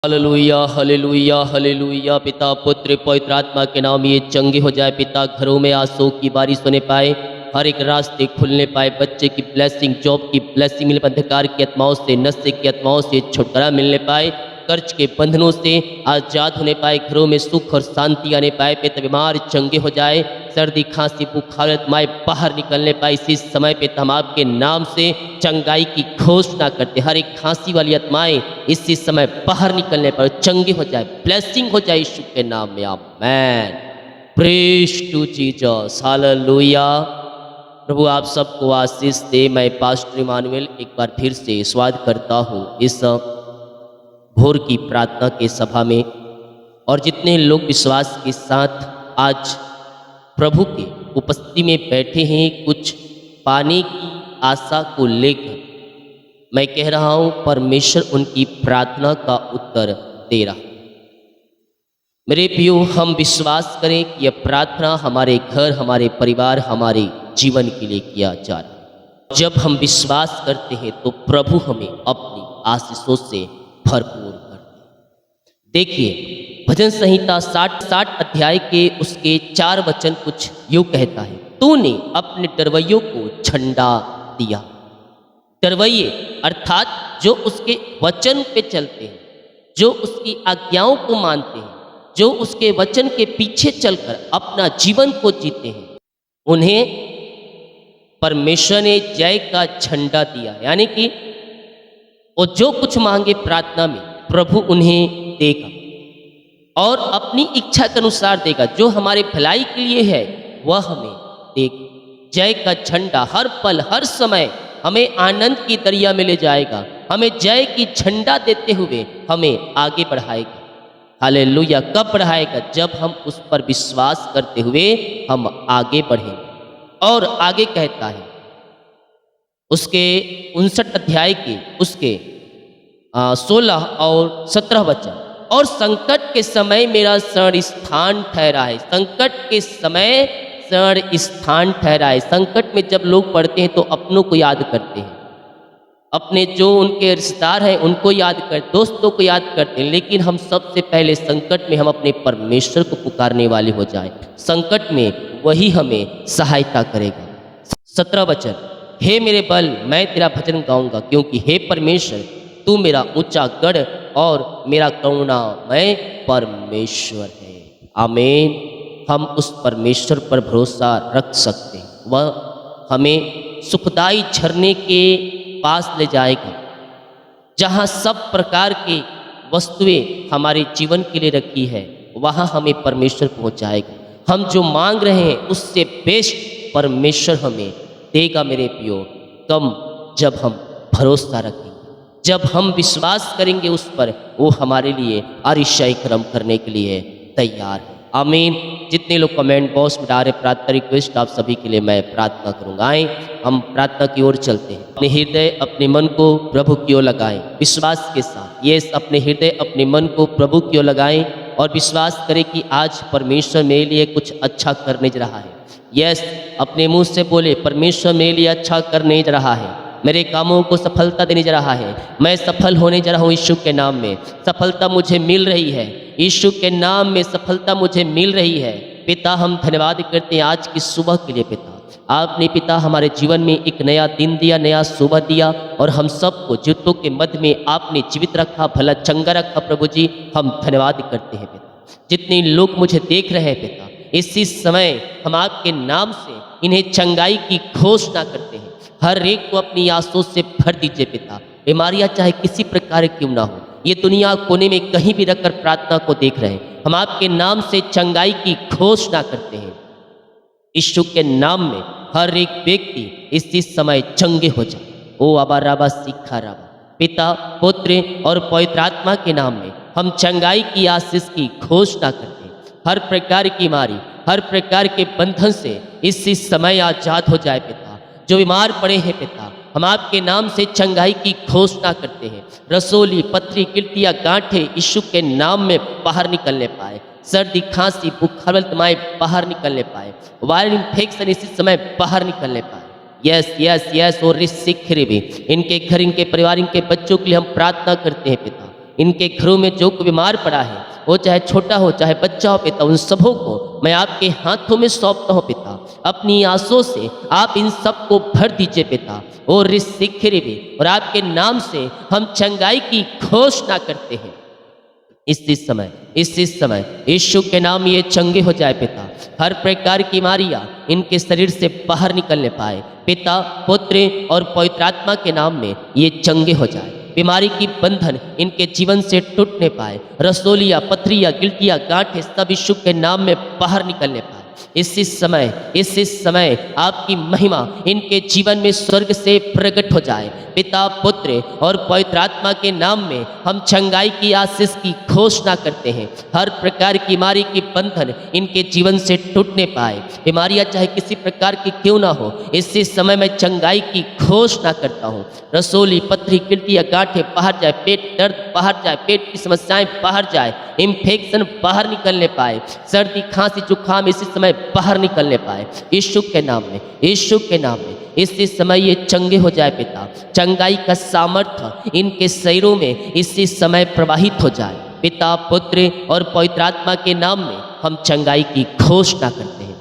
Hallelujah hallelujah hallelujah. पिता पुत्र पवित्र आत्मा के नाम ये चंगे हो जाए। पिता घरों में आंसू की बारिश होने पाए, हर एक रास्ते खुलने पाए, बच्चे की ब्लेसिंग, जॉब की ब्लेसिंग मिले, अंधकार की आत्माओं से, नशे की आत्माओं से छुटकारा मिलने पाए, कर्ज के बंधनों से आज़ाद होने पाए, घरों में सुख और शांति आने पाए। पिता बीमार चंगे हो जाए, सर्दी खांसी बुखार आत्माएं बाहर निकलने पाए। इसी समय पे हम आपके नाम से चंगाई की घोषणा करते, हर एक खांसी वाली आत्माएं इसी समय बाहर निकलने पर चंगी हो जाए, ब्लेसिंग हो जाए यीशु के नाम में। Amen. Praise to Jesus. Hallelujah. प्रभु आप सबको आशीष दे। मैं पास्टर इमानुएल एक बार फिर से स्वागत करता हूँ इस भोर की प्रार्थना के सभा में, और जितने लोग विश्वास के साथ आज प्रभु के उपस्थिति में बैठे हैं, कुछ पाने की आशा को लेकर, मैं कह रहा हूं परमेश्वर उनकी प्रार्थना का उत्तर दे रहा। मेरे प्रियो, हम विश्वास करें कि यह प्रार्थना हमारे घर, हमारे परिवार, हमारे जीवन के लिए किया जा रहा है। जब हम विश्वास करते हैं तो प्रभु हमें अपनी आशीषों से भरपूर करते हैं। देखिए, भजन संहिता 60 अध्याय के उसके 4 वचन कुछ यूं कहता है, तूने अपने डरवैयों को झंडा दिया। डरवैये अर्थात जो उसके वचन पे चलते हैं, जो उसकी आज्ञाओं को मानते हैं, जो उसके वचन के पीछे चलकर अपना जीवन को जीते हैं, उन्हें परमेश्वर ने जय का झंडा दिया। यानी कि वो जो कुछ मांगे प्रार्थना में, प्रभु उन्हें देगा और अपनी इच्छा के अनुसार देगा। जो हमारे भलाई के लिए है वह हमें देगा। जय का झंडा हर पल हर समय हमें आनंद की दरिया में ले जाएगा, हमें जय की झंडा देते हुए हमें आगे बढ़ाएगा। हालेलुया। कब बढ़ाएगा? जब हम उस पर विश्वास करते हुए हम आगे बढ़ें। और आगे कहता है उसके 59 अध्याय के उसके 16 और 17 वचन, और संकट के समय मेरा शरण स्थान ठहरा है। संकट के समय शरण स्थान ठहरा है। संकट में जब लोग पड़ते हैं तो अपनों को याद करते हैं, अपने जो उनके रिश्तेदार हैं उनको याद करते, दोस्तों को याद करते हैं, लेकिन हम सबसे पहले संकट में हम अपने परमेश्वर को पुकारने वाले हो जाएं। संकट में वही हमें सहायता करेगा। 17 वचन, हे मेरे बल, मैं तेरा भजन गाऊंगा, क्योंकि हे परमेश्वर तू मेरा ऊंचा गढ़ और मेरा करुणामय परमेश्वर है। आमीन। हम उस परमेश्वर पर भरोसा रख सकते हैं। वह हमें सुखदाई झरने के पास ले जाएगा, जहाँ सब प्रकार की वस्तुएं हमारे जीवन के लिए रखी है, वहाँ हमें परमेश्वर पहुँचाएगा। हम जो मांग रहे हैं उससे बेस्ट परमेश्वर हमें देगा। मेरे प्रियो, कम जब हम भरोसा रखेंगे, जब हम विश्वास करेंगे उस पर, वो हमारे लिए अतिशय कर्म करने के लिए तैयार है। आमीन। जितने लोग कमेंट बॉक्स में डाल रहे प्रार्थना रिक्वेस्ट, आप सभी के लिए मैं प्रार्थना करूंगा। आए हम प्रार्थना की ओर चलते हैं। अपने हृदय अपने मन को प्रभु की ओर लगाएं विश्वास के साथ। ये अपने हृदय अपने मन को प्रभु की ओर लगाएं और विश्वास करें कि आज परमेश्वर मेरे लिए कुछ अच्छा करने जा रहा है। यस, अपने मुंह से बोले, परमेश्वर मेरे लिए अच्छा करने जा रहा है, मेरे कामों को सफलता देने जा रहा है, मैं सफल होने जा रहा हूँ। यीशु के नाम में सफलता मुझे मिल रही है, यीशु के नाम में सफलता मुझे मिल रही है। पिता, हम धन्यवाद करते हैं आज की सुबह के लिए। पिता, आपने पिता हमारे जीवन में एक नया दिन दिया, नया सुबह दिया, और हम सबको जीवितों के मध्य में आपने जीवित रखा, भला चंगा रखा। प्रभु जी, हम धन्यवाद करते हैं। पिता, जितने लोग मुझे देख रहे हैं पिता, इसी समय हम आपके नाम से इन्हें चंगाई की घोषणा करते हैं। हर एक को अपनी आंसू से भर दीजिए पिता। बीमारियां चाहे किसी प्रकार क्यों ना हो, ये दुनिया कोने में कहीं भी रखकर प्रार्थना को देख रहे हैं, हम आपके नाम से चंगाई की घोषणा करते हैं। यीशु के नाम में हर एक व्यक्ति इसी समय चंगे हो जाए। ओ अबा राबा सीखा राबा। पिता, पुत्र और पवित्र आत्मा के नाम में हम चंगाई की आशीष की घोषणा करते हैं। हर प्रकार की बीमारी, हर प्रकार के बंधन से इसी समय आजाद हो जाए पिता। जो बीमार पड़े हैं पिता, हम आपके नाम से चंगाई की घोषणा करते हैं। रसोली, पथरी, गिल्टियाँ, गांठें यीशु के नाम में बाहर निकलने पाए। सर्दी, खांसी, बुखार तमाएं बाहर निकलने पाए। वायरल इन्फेक्शन इसी समय बाहर निकलने पाए। Yes yes yes. और रिसिक भी इनके घर, इनके परिवार, इनके बच्चों के लिए हम प्रार्थना करते हैं पिता। इनके घरों में जो कोई बीमार पड़ा है, वो चाहे छोटा हो चाहे बच्चा हो पिता, उन सबों को मैं आपके हाथों में सौंपता हूँ पिता। अपनी आंसुओं से आप इन सबको भर दीजिए पिता। और रिसिखरे भी, और आपके नाम से हम चंगाई की घोषणा करते हैं। इसी समय यीशु के नाम ये चंगे हो जाए पिता। हर प्रकार की बीमारियां इनके शरीर से बाहर निकलने पाए पिता, पुत्र और पवित्र आत्मा के नाम में ये चंगे हो जाए। बीमारी की बंधन इनके जीवन से टूटने पाए। रसोलिया, पथरिया, गिल्टिया, गांठें सब यीशु के नाम में बाहर निकलने पाए। इसी समय आपकी महिमा इनके जीवन में स्वर्ग से प्रकट हो जाए पिता, पुत्र और पवित्र आत्मा के नाम में हम चंगाई की आशीष की घोषणा करते हैं। हर प्रकार की बीमारी की बंधन इनके जीवन से टूटने पाए। बीमारियां चाहे किसी प्रकार की क्यों ना हो, इसी समय मैं चंगाई की घोषणा करता हूँ। रसोली, पथरी, गिल्टियाँ, गांठें बाहर जाए, पेट दर्द बाहर जाए, पेट की समस्याएं बाहर जाए, इन्फेक्शन बाहर निकलने पाए, सर्दी, खांसी, जुकाम इसी समय बाहर निकलने पाए यीशु के नाम में, यीशु के नाम में। इसी समय ये चंगे हो जाए पिता। चंगाई का सामर्थ्य इनके शरीरों में इसी समय प्रवाहित हो जाए पिता, पुत्र और पवित्र आत्मा के नाम में हम चंगाई की घोषणा करते हैं।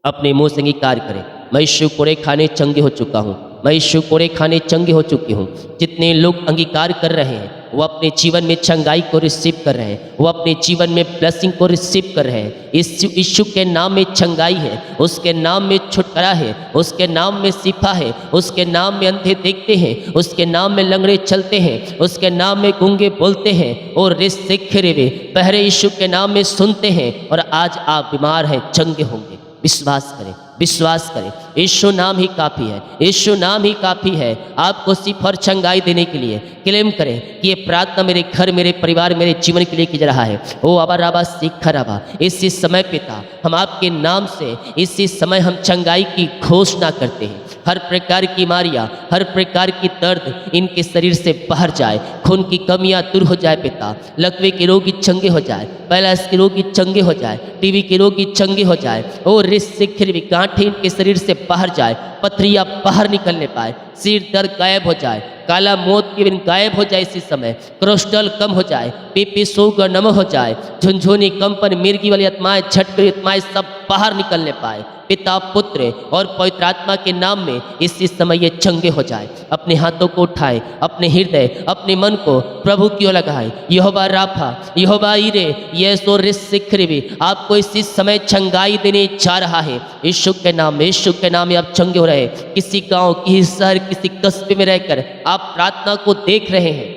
अपने मुंह से अंगीकार करें, मैं यीशु कोड़े खाने चंगे हो चुका हूँ, मैं यीशु कोड़े खाने चंगे हो चुकी हूँ। जितने लोग अंगीकार कर रहे हैं वो अपने जीवन में चंगाई को रिसीव कर रहे हैं, वो अपने जीवन में ब्लेसिंग को रिसीव कर रहे हैं। इस यीशु के नाम में चंगाई है, उसके नाम में छुटकारा है, उसके नाम में शिफा है, उसके नाम में अंधे देखते हैं, उसके नाम में लंगड़े चलते हैं, उसके नाम में गूंगे बोलते हैं और रिसिखरे वे पहरे यीशु के नाम में सुनते हैं। और आज आप बीमार हैं, चंगे होंगे। विश्वास करें, विश्वास करें, यीशु नाम ही काफ़ी है, यीशु नाम ही काफ़ी है आपको सिर्फ और चंगाई देने के लिए। क्लेम करें कि ये प्रार्थना मेरे घर, मेरे परिवार, मेरे जीवन के लिए की जा रहा है। ओ अबा राबा सीखा राबा, इसी समय पिता हम आपके नाम से इसी समय हम चंगाई की घोषणा करते हैं। हर प्रकार की बीमारियाँ, हर प्रकार की दर्द इनके शरीर से बाहर जाए, खून की कमियाँ दूर हो जाए पिता। लकवे के रोगी चंगे हो जाए, पैलास के रोगी चंगे हो जाए, टीबी के रोगी चंगे हो जाए। और रिसिखरे भी गांठें इनके शरीर से बाहर जाए, पथरियाँ बाहर निकलने पाए, सिर दर्द गायब हो जाए, काला मौत की बिन गायब हो जाए। इसी समय कोलेस्ट्रॉल कम हो जाए, बीपी शुगर नम हो जाए, झुनझुनी, कंपन, मिर्गी वाली आत्माएं, झटकरी आत्माएं सब बाहर निकलने पाए पिता, पुत्र और पवित्र आत्मा के नाम में इसी समय ये चंगे हो जाए। अपने हाथों को उठाए, अपने हृदय, अपने मन को प्रभु की ओर लगाए। यहोवा राफा, यहोवा ईरे, यीशु रिसिखरे भी आपको इसी समय चंगाई देने जा रहा है यीशु के नाम में, यीशु के नाम में आप चंगे हो रहे। किसी गांव, किसी शहर, किसी कस्बे में रहकर आप प्रार्थना को देख रहे हैं,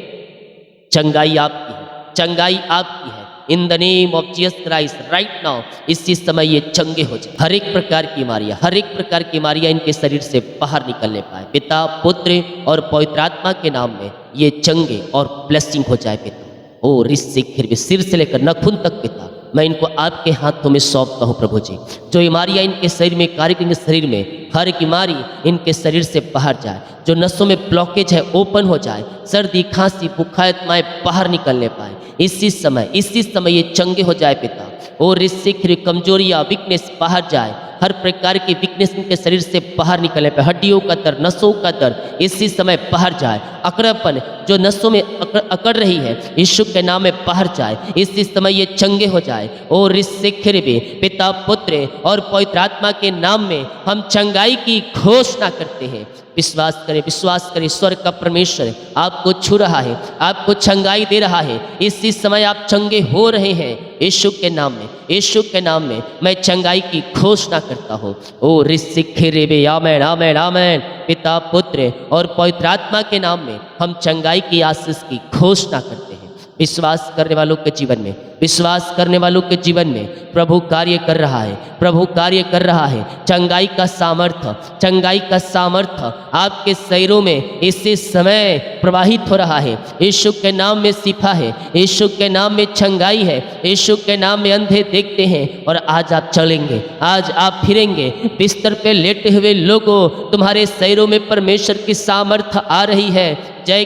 चंगाई आपकी है, चंगाई आपकी है। In the name of Jesus Christ right now इसी समय ये चंगे हो जाए। हर एक प्रकार की बीमारियां, हर एक प्रकार की बीमारियां इनके शरीर से बाहर निकलने पाए पिता, पुत्र और पवित्र आत्मा के नाम में ये चंगे और ब्लेसिंग हो जाए पिता। ओ रिसिखरे, सिर से लेकर नाखून तक पिता मैं इनको आपके हाथों में सौंपता हूँ प्रभु जी। जो बीमारियाँ इनके शरीर में, कार्य इनके शरीर में, हर बीमारी इनके शरीर से बाहर जाए। जो नसों में ब्लॉकेज है ओपन हो जाए, सर्दी, खांसी, बुखार आत्माएं बाहर निकलने पाए इसी समय ये चंगे हो जाए पिता। और रिसिखरे, कमजोरियाँ, वीकनेस बाहर जाए, हर प्रकार की वीकनेस इनके शरीर से बाहर निकलने पे, हड्डियों का दर्द, नसों का दर्द इसी समय बाहर जाए। अकड़पन जो नसों में अकड़ रही है यीशु के नाम में बाहर जाए, इसी समय ये चंगे हो जाए। और रिसिखरे भी पिता, पुत्र और पवित्र आत्मा के नाम में हम चंगाई की घोषणा करते हैं। विश्वास करें, विश्वास करें, स्वर्ग का परमेश्वर आपको छू रहा है, आपको चंगाई दे रहा है। इसी समय आप चंगे हो रहे हैं यीशु के नाम में, यीशु के नाम में मैं चंगाई की घोषणा करता हूँ। ओ रिसिखरे बे, आमेन, आमेन, आमेन। पिता, पुत्र और पवित्र आत्मा के नाम में हम चंगाई की आशीष की घोषणा करते हैं। विश्वास करने वालों के जीवन में, विश्वास करने वालों के जीवन में प्रभु कार्य कर रहा है, प्रभु कार्य कर रहा है। चंगाई का सामर्थ्य, चंगाई का सामर्थ्य आपके शरीरों में इसी समय प्रवाहित हो रहा है। यीशु के नाम में शिफा है, यीशु के नाम में चंगाई है, यीशु के नाम में अंधे देखते हैं और आज आप चलेंगे, आज आप फिरेंगे। बिस्तर पे लेटे हुए लोगों, तुम्हारे शरीरों में परमेश्वर की सामर्थ्य आ रही है। जय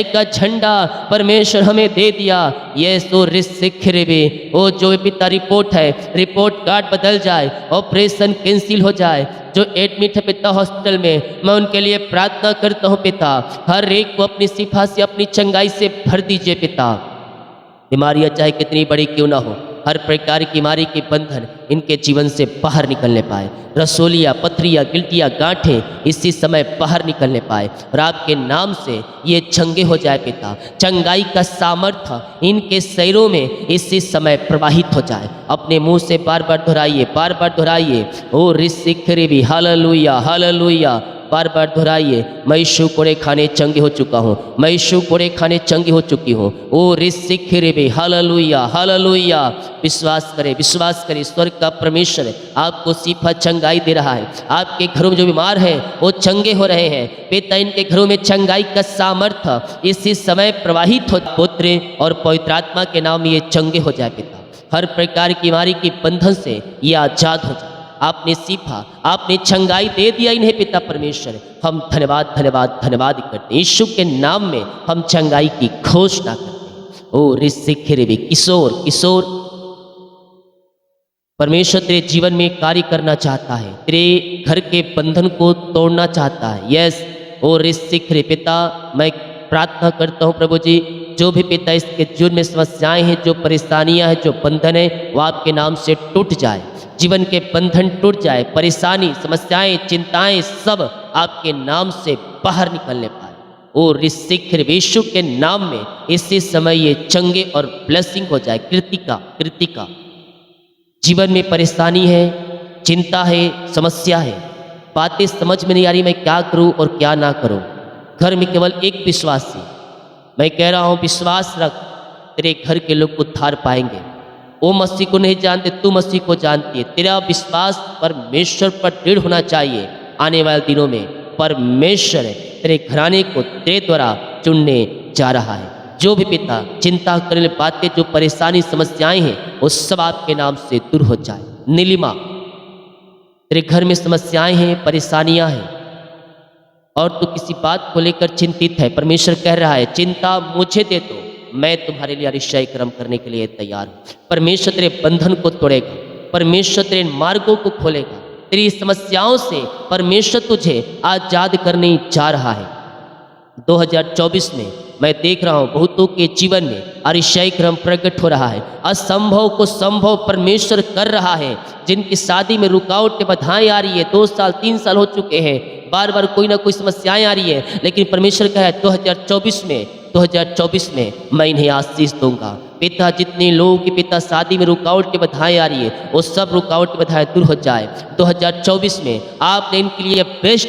का झंडा परमेश्वर हमें दे दिया। ये सो रिसिखरेबे ओ जो पिता रिपोर्ट कार्ड बदल जाए, ऑपरेशन कैंसिल हो जाए, जो एडमिट है पिता हॉस्पिटल में, मैं उनके लिए प्रार्थना करता हूँ पिता, हर एक को अपनी शिफा से अपनी चंगाई से भर दीजिए पिता। बीमारियां चाहे कितनी बड़ी क्यों ना हो, हर प्रकार की बीमारी के बंधन इनके जीवन से बाहर निकलने पाए। रसोलियाँ, पथरियाँ, गिल्टियाँ, गांठें इसी समय बाहर निकलने पाए और आपके नाम से ये चंगे हो जाए पिता। चंगाई का सामर्थ्य इनके शरीरों में इसी समय प्रवाहित हो जाए। अपने मुंह से बार बार दोहराइए, ओ रिसिखरे भी हालेलुया हालेलुया, बार बार दोहराइए। मैं यीशु कोड़े खाने चंगे हो चुका हूँ, मैं यीशु कोड़े खाने चंगी हो चुकी हूँ। ओ रिसिखरे भी हालेलुया हालेलुया। विश्वास करें स्वर्ग का परमेश्वर आपको शिफा चंगाई दे रहा है। आपके घरों में जो बीमार हैं वो चंगे हो रहे हैं पिता। इनके घरों में चंगाई का सामर्थ्य इसी समय प्रवाहित हो। पुत्र और पवित्र आत्मा के नाम ये चंगे हो जाए पिता। हर प्रकार की बीमारी के बंधन से ये आजाद हो जाए। आपने शिफा, आपने चंगाई दे दिया इन्हें पिता परमेश्वर। हम धन्यवाद करते हैं। यीशु के नाम में हम चंगाई की घोषणा करते हैं। ओ रिसिखरे किशोर परमेश्वर तेरे जीवन में कार्य करना चाहता है, तेरे घर के बंधन को तोड़ना चाहता है। यस ओ रिसिखरे पिता, मैं प्रार्थना करता हूँ प्रभु जी, जो भी पिता इसके जीवन में समस्याएं हैं, जो परेशानियां हैं, जो बंधन है, वो आपके नाम से टूट जाए। जीवन के बंधन टूट जाए, परेशानी, समस्याएं, चिंताएं सब आपके नाम से बाहर निकलने पाए। ओ रिसिखरे यीशु के नाम में इसी समय ये चंगे और ब्लेसिंग हो जाए। कृतिका जीवन में परेशानी है, चिंता है, समस्या है, बातें समझ में नहीं आ रही, मैं क्या करूं और क्या ना करूं। घर में केवल एक विश्वासी, मैं कह रहा हूं विश्वास रख, तेरे घर के लोग उद्धार पाएंगे। वो मसीह को नहीं जानते, तू मसीह को जानती है। तेरा विश्वास परमेश्वर पर दृढ़ होना चाहिए। आने वाले दिनों में परमेश्वर तेरे घराने को तेरे द्वारा चुनने जा रहा है। जो भी पिता चिंता करने वाली बातें, जो परेशानी समस्याएं हैं, वो सब आपके नाम से दूर हो जाए। नीलिमा, तेरे घर में समस्याएं हैं, परेशानियां हैं और तू किसी बात को लेकर चिंतित है, परमेश्वर कह रहा है चिंता मुझे दे दो, मैं तुम्हारे लिए अतिशय कर्म करने के लिए तैयार हूँ। परमेश्वर तेरे बंधन को तोड़ेगा, परमेश्वर तेरे मार्गों को खोलेगा। तेरी समस्याओं से परमेश्वर तुझे आजाद करने जा रहा है। 2024 में मैं देख रहा हूँ बहुतों के जीवन में अतिशय क्रम प्रकट हो रहा है। असंभव को संभव परमेश्वर कर रहा है। जिनकी शादी में रुकावटें बाधाएं आ रही है, 2 साल 3 साल हो चुके हैं, बार बार कोई ना कोई समस्याएं आ रही है, लेकिन परमेश्वर कहा है 2024 में मैं इन्हें आशीष दूंगा। पिता, जितने लोगों की पिता शादी में रुकावट के बाधाएं आ रही है, वो सब रुकावट की बाधाएं दूर हो जाए। 2024 में आपने इनके लिए बेस्ट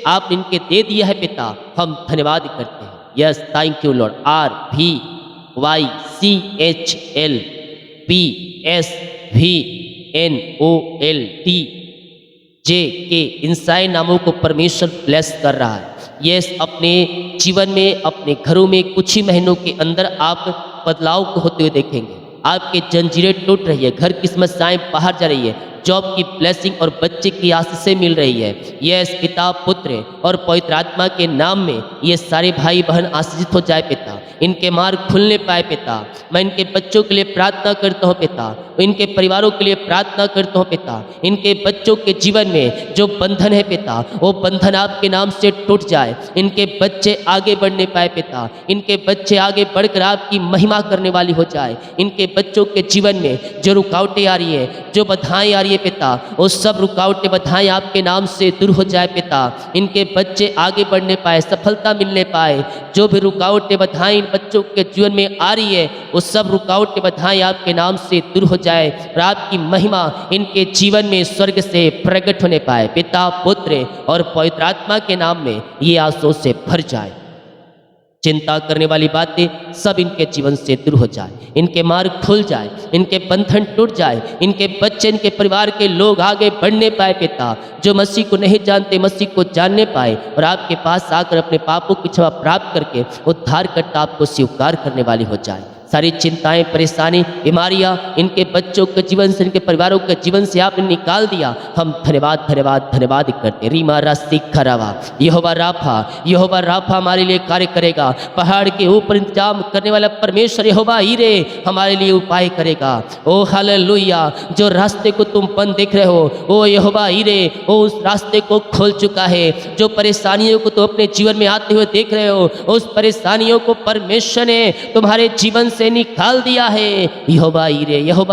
आपने इनके दे दिया है पिता, हम धन्यवाद करते हैं। Yes, thank you Lord. RVYCHLPSVNOLTJK इंसाई नामों को परमेश्वर ब्लेस कर रहा है। यस, अपने जीवन में, अपने घरों में कुछ ही महीनों के अंदर आप बदलाव को होते हुए देखेंगे। आपके जंजीरें टूट रही है, घर की समस्याएं बाहर जा रही है, जॉब की ब्लेसिंग और बच्चे की आशीषें मिल रही है। यस, पिता, पुत्र और पवित्र आत्मा के नाम में ये सारे भाई बहन आशीषित हो जाए पिता। इनके मार्ग खुलने पाए पिता। मैं इनके बच्चों के लिए प्रार्थना करता हूँ पिता, इनके परिवारों के लिए प्रार्थना करता हूँ पिता। इनके बच्चों के जीवन में जो बंधन है पिता, वो बंधन आपके नाम से टूट जाए। इनके बच्चे आगे बढ़ने पाए पिता, इनके बच्चे आगे बढ़कर आपकी महिमा करने वाली हो जाए। इनके बच्चों के जीवन में जो रुकावटें आ रही है, जो बाधाएं आ रही है पिता, वो सब रुकावटें बाधाएं आपके नाम से दूर हो जाए पिता। इनके बच्चे आगे बढ़ने पाए, सफलता मिलने पाए। जो भी रुकावटें बाधाएं इन बच्चों के जीवन में आ रही है, वो सब रुकावटें बाधाएं आपके नाम से दूर हो जाए और आपकी महिमा इनके जीवन में स्वर्ग से प्रकट होने पाए। पिता, पुत्र और पवित्र आत्मा के नाम में ये आंसू से भर जाए। चिंता करने वाली बातें सब इनके जीवन से दूर हो जाए, इनके मार्ग खुल जाए, इनके बंधन टूट जाए, इनके बच्चे, इनके परिवार के लोग आगे बढ़ने पाए पिता। जो मसीह को नहीं जानते, मसीह को जानने पाए और आपके पास आकर अपने पापों की क्षमा प्राप्त करके उद्धारकर्ता आपको स्वीकार करने वाली हो जाए। सारी चिंताएं, परेशानी, बीमारियां इनके बच्चों के जीवन से, इनके परिवारों के जीवन से आपने निकाल दिया। हम धन्यवाद धन्यवाद धन्यवाद करते। रीमा रास्ती खरावा, यहोवा राफा हमारे लिए कार्य करेगा। पहाड़ के ऊपर इंतजाम करने वाला परमेश्वर यहोवा हीरे हमारे लिए उपाय करेगा। ओ हालेलुया, जो रास्ते को तुम बंद देख रहे हो, ओ यहोवा हीरे ओ उस रास्ते को खोल चुका है। जो परेशानियों को तुम अपने जीवन में आते हुए देख रहे हो, उस परेशानियों को परमेश्वर ने तुम्हारे जीवन से निकाल दिया है। यहोवा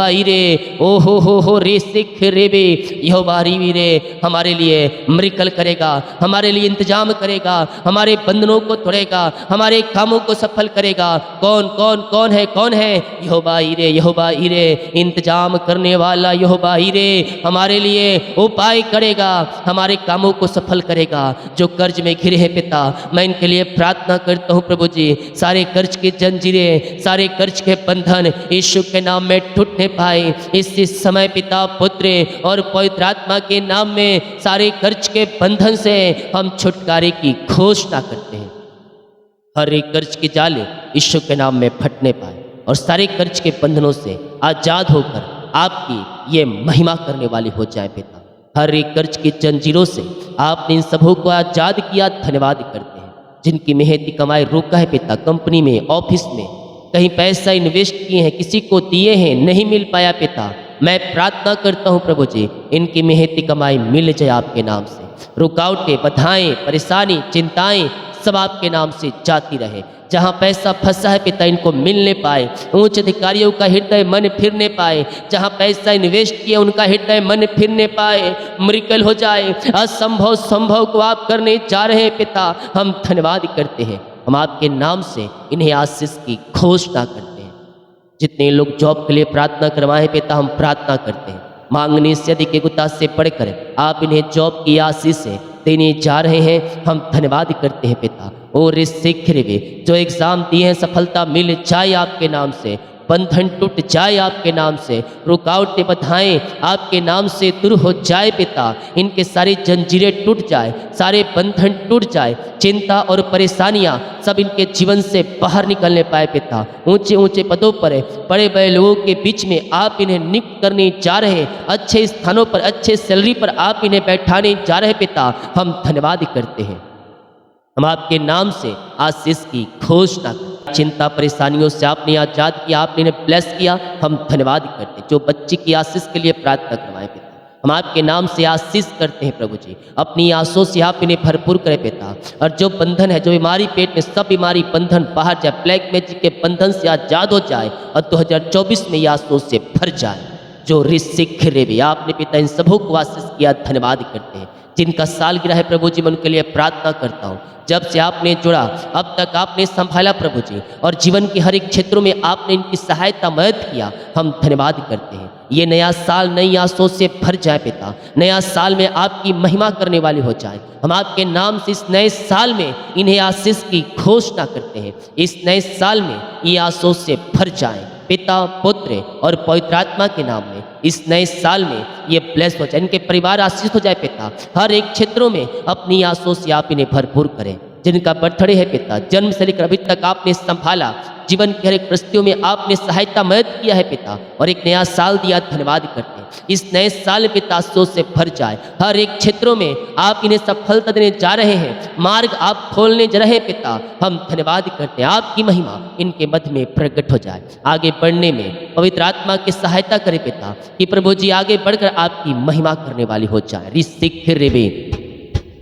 हीरे ओ हो रे सिख रेबे, यहोवा हीरे हमारे लिए मिरेकल करेगा, हमारे लिए इंतजाम करेगा, हमारे बंधनों को तोड़ेगा, हमारे कामों को सफल करेगा। कौन है? यहोवा हीरे इंतजाम करने वाला यहोवा हीरे हमारे लिए उपाय करेगा, हमारे कामों को सफल करेगा। जो कर्ज में घिरे हैं पिता, मैं इनके लिए प्रार्थना करता हूँ प्रभु जी, सारे कर्ज की जंजीरें, सारे कर्ज के बंधन यीशु के नाम में टूटने पाए इस समय पिता, पुत्र और पवित्र आत्मा के नाम में सारे कर्ज के बंधन से हम छुटकारे की घोषणा करते हैं। हर एक कर्ज की जाले यीशु के नाम में फटने पाए और सारे कर्ज के बंधनों से आजाद होकर आपकी ये महिमा करने वाली हो जाए पिता। हर एक कर्ज की जंजीरों से आपने इन सबों को आजाद किया, धन्यवाद करते हैं। जिनकी मेहनती कमाई रोका है पिता, कंपनी में, ऑफिस में कहीं पैसा इन्वेस्ट किए हैं, किसी को दिए हैं, नहीं मिल पाया पिता, मैं प्रार्थना करता हूँ प्रभु जी, इनकी मेहनती कमाई मिल जाए आपके नाम से। रुकावटें, बाधाएं, परेशानी, चिंताएं सब आपके नाम से जाती रहे। जहाँ पैसा फंसा है पिता, इनको मिलने पाए। उच्च अधिकारियों का हृदय मन फिरने पाए। जहाँ पैसा इन्वेस्ट किया उनका हृदय मन फिरने पाए, मिरेकल हो जाए। असंभव संभव को आप करने जा रहे हैं पिता, हम धन्यवाद करते हैं। हम आपके नाम से इन्हें आशीष की घोषणा करते हैं। जितने लोग जॉब के लिए प्रार्थना करवाए पिता, हम प्रार्थना करते हैं, मांगने से अधिक एगुता से पढ़कर आप इन्हें जॉब की आशीष से देने जा रहे हैं। हम धन्यवाद करते हैं पिता। और सीख रे जो एग्ज़ाम दिए हैं सफलता मिल जाए आपके नाम से, बंधन टूट जाए आपके नाम से, रुकावटें बाधाएं आपके नाम से दूर हो जाए पिता। इनके सारी जंजीरें टूट जाए, सारे बंधन टूट जाए, चिंता और परेशानियां सब इनके जीवन से बाहर निकलने पाए पिता। ऊंचे ऊंचे पदों पर बड़े बड़े लोगों के बीच में आप इन्हें नियुक्त करने जा रहे, अच्छे स्थानों पर, अच्छे सैलरी पर आप इन्हें बैठाने जा रहे पिता। हम धन्यवाद करते हैं। हम आपके नाम से आशीष की घोषणा करते। चिंता परेशानियों से आपने आजाद किया, आपने इन्हें ब्लेस किया, हम धन्यवाद करते हैं। जो बच्चे की आशीष के लिए प्रार्थना करवाए पिता, हम आपके नाम से आशीष करते हैं प्रभु जी। अपनी आंसुओं से आप इन्हें भरपूर करें पिता। और जो बंधन है, जो बीमारी पेट में, सब बीमारी बंधन बाहर जाए, ब्लैक मैजिक के बंधन से आजाद हो जाए और 2024 में ये आंसुओं से भर जाए। जो ऋषिक रेवी आपने पिता इन सबों को आशीष किया, धन्यवाद करते हैं। जिनका सालगिरह है प्रभु जी, मैं उनके लिए प्रार्थना करता हूँ। जब से आपने जुड़ा अब तक आपने संभाला प्रभु जी, और जीवन के हर एक क्षेत्रों में आपने इनकी सहायता मदद किया, हम धन्यवाद करते हैं। ये नया साल नई आशों से भर जाए पिता, नया साल में आपकी महिमा करने वाली हो जाए। हम आपके नाम से इस नए साल में इन्हें आशीष की घोषणा करते हैं। इस नए साल में ये आशों से भर जाए पिता, पुत्र और पवित्र आत्मा के नाम में। इस नए साल में ये ब्लेस हो जाए, इनके परिवार आशीष हो जाए पिता। हर एक क्षेत्रों में अपनी आशों से आप इन्हें भरपूर करें। जिनका बर्थडे है पिता, जन्म से लेकर अभी तक आपने संभाला, जीवन की हर एक परिस्थितियों में आपने सहायता मदद किया है पिता, और एक नया साल दिया, धन्यवाद करते हैं। इस नए साल पिता आशीषों से भर जाए। हर एक क्षेत्रों में आप इन्हें सफलता देने जा रहे हैं, मार्ग आप खोलने जा रहे हैं पिता, हम धन्यवाद करते हैं। आपकी महिमा इनके मध्य में प्रकट हो जाए। आगे बढ़ने में पवित्र आत्मा की सहायता करे पिता, कि प्रभु जी आगे बढ़कर आपकी महिमा करने वाली हो जाए।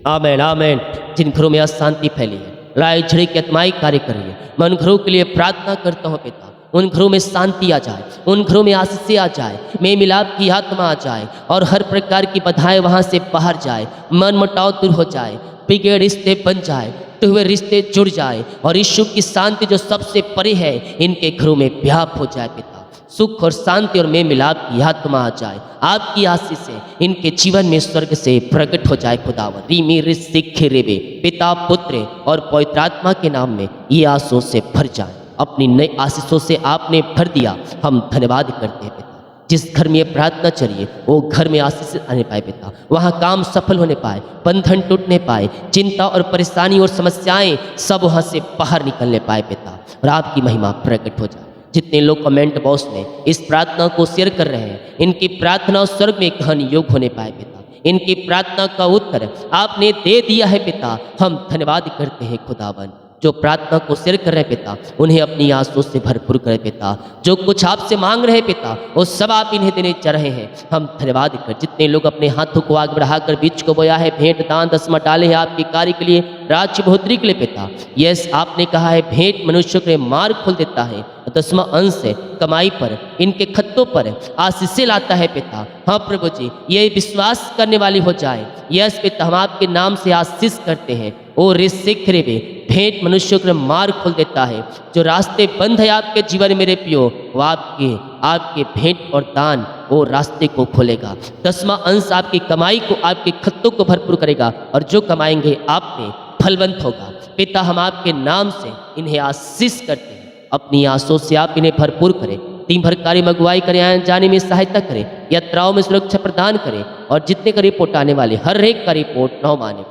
आमेन आमेन। जिन घरों में अशांति फैली है, लड़ाई झगड़े की आत्माएं कार्य कर रही है, मैं उन घरों के लिए प्रार्थना करता हूँ पिता। उन घरों में शांति आ जाए, उन घरों में आशीष आ जाए, मेल मिलाप की आत्मा आ जाए, और हर प्रकार की बाधाएं वहाँ से बाहर जाए, मन मुटाव दूर हो जाए, बिगड़े रिश्ते बन जाए, तो हुए रिश्ते जुड़ जाए, और यीशु की शांति जो सबसे परे है इनके घरों में व्याप हो जाए पिता। सुख और शांति और मेल मिलाप की आत्मा आ जाए। आपकी आशीष से इनके जीवन में स्वर्ग से प्रकट हो जाए खुदावन। रीमी ऋषिक रेबे पिता, पुत्र और पवित्र आत्मा के नाम में ये आशीषों से भर जाए। अपनी नई आशीषों से आपने भर दिया, हम धन्यवाद करते हैं पिता। जिस घर में ये प्रार्थना चलिए वो घर में आशीष आने पाए पिता, वहाँ काम सफल होने पाए, बंधन टूटने पाए, चिंता और परेशानी और समस्याएं सब वहाँ से बाहर निकलने पाए पिता, और आपकी महिमा प्रकट हो जाए। जितने लोग कमेंट बॉक्स में इस प्रार्थना को शेयर कर रहे हैं, इनकी प्रार्थना स्वर्ग में कहन योग्य होने पाए पिता। इनकी प्रार्थना का उत्तर आपने दे दिया है पिता। हम धन्यवाद करते हैं खुदावन। जो प्रार्थना को शेयर कर रहे हैं पिता, उन्हें अपनी आंसू से भरपूर करें पिता। जो कुछ आपसे मांग रहे हैं पिता, वो सब आप इन्हें देने जा रहे हैं। हम धन्यवाद कर जितने लोग अपने हाथों को आगे बढ़ाकर बीज को बोया है, भेंट दान दसमा डाले हैं आपके कार्य के लिए, राज्य बढ़ोतरी के लिए पिता। यस, आपने कहा है भेंट मनुष्य के मार्ग खोल देता है, दसवां अंश से कमाई पर, इनके खत्तों पर आशीषें लाता है पिता। हाँ प्रभु जी, ये विश्वास करने वाली हो जाए। यस पिता, हम आपके नाम से आशीष करते हैं। ओ रिसिख रे बे, भेंट मनुष्य के मार्ग खोल देता है। जो रास्ते बंद है आपके जीवन में मेरे पियो, वो आपके भेंट और दान वो रास्ते को खोलेगा। दसवां अंश आपकी कमाई को, आपके खत्तों को भरपूर करेगा, और जो कमाएंगे आप में फलवंत होगा। पिता, हम आपके नाम से इन्हें आशीष करते हैं। अपनी आंसू से आप इन्हें भरपूर करें। दिन भर कार्य में अगुवाई करें, आने जाने में सहायता करें, यात्राओं में सुरक्षा प्रदान करें, और जितने का रिपोर्ट आने वाले हर एक का रिपोर्ट न माने।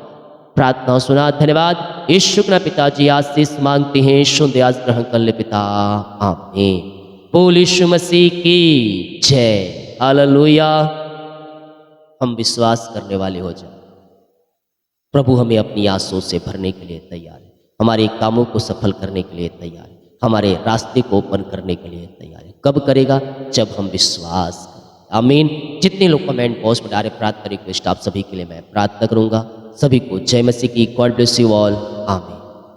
प्रार्थना सुना, धन्यवाद। यीशु के पिताजी आशीष मांगते हैं, शुद्ध आज ग्रहण कर ले पिता, आमीन। बोल यीशु मसीह की जय। हालेलुया। हम विश्वास करने वाले हो जाए। प्रभु हमें अपनी आंसू से भरने के लिए तैयार है, हमारे कामों को सफल करने के लिए तैयार है, हमारे रास्ते को ओपन करने के लिए तैयार है। कब करेगा? जब हम विश्वास करें। आमीन। जितने लोग कमेंट बॉक्स में डाले प्रार्थना रिक्वेस्ट, आप सभी के लिए मैं प्रार्थना करूंगा। सभी को जय मसीह की। God bless you all. आमीन।